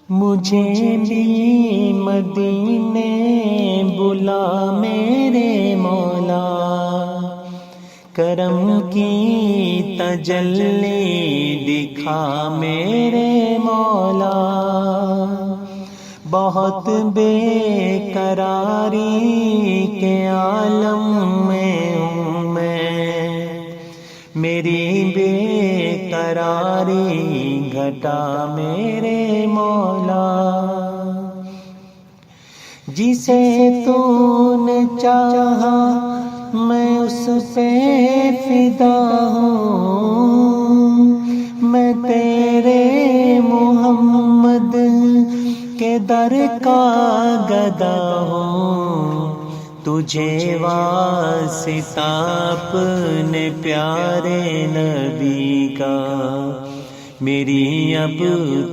مجھے بھی مدینے بلا میرے مولا، کرم کی تجلی دکھا میرے مولا۔ بہت بے قراری کے عالم میں ہوں میں، میری بے قراری گھٹا میرے مولا۔ جسے تو نے چاہا میں اس پہ فدا ہوں، میں تیرے محمد کے در کا گدا ہوں۔ تجھے واسطہ اپنے پیارے نبی کا، میری اب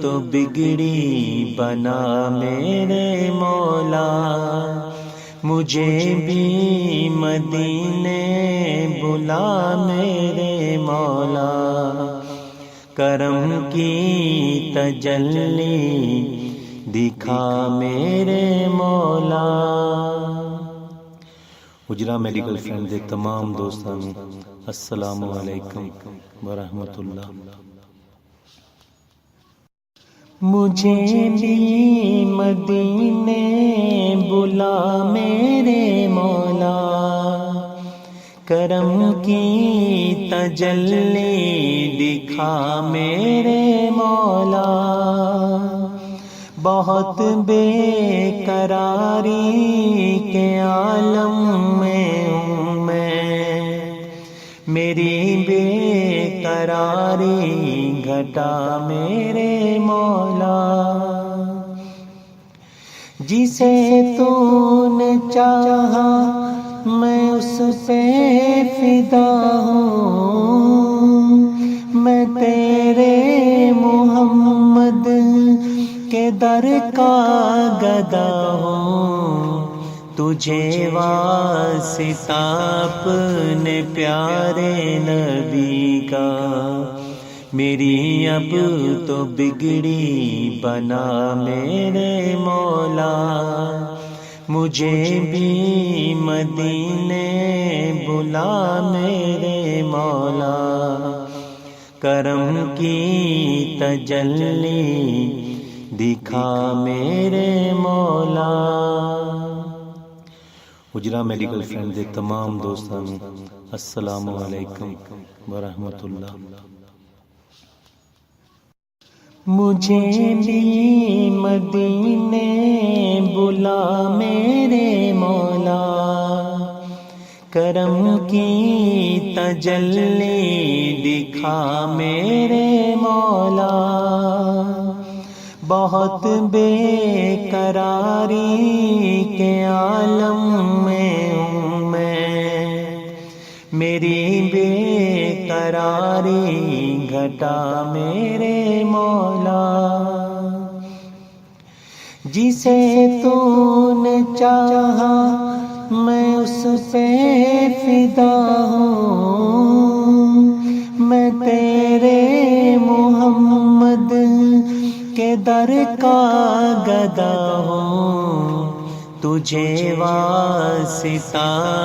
تو بگڑی بنا میرے مولا۔ مجھے بھی مدینے بلا میرے مولا، کرم کی تجلی دکھا میرے مولا۔ اجرا میڈیکل فرینڈ دے تمام دوستاں نوں السلام علیکم ورحمۃ اللہ۔ مجھے بھی مدینے بلا میرے مولا، کرم کی تجلی دکھا میرے مولا۔ بہت بے قراری کے عالم میں ہوں میں، میری بے قراری گھٹا میرے مولا۔ جسے تو نے چاہا میں اس پہ فدا ہوں، میں تیرے محمد کے در کا گدا ہوں۔ تجھے واسطہ اپنے پیارے نبی کا، میری اب تو بگڑی بنا میرے مولا۔ مجھے بھی مدینے بلا میرے مولا، کرم کی تجلی دکھا میرے مولا۔ اجرا میڈیکل فرینڈ دے تمام دوستاں نوں السلام علیکم ورحمۃ اللہ۔ مجھے بھی مدینے بلا میرے مولا، کرم کی تجلی دکھا میرے مولا۔ بہت بے قراری کے عالم میں ہوں میں، میری بے قراری گھٹا میرے مولا۔ جسے تو نے چاہا میں اس پہ فدا ہوں، میں تیرے محمد کے در کا گدا ہوں۔ تجھے واسطہ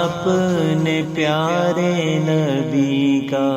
اپنے پیارے نبی کا،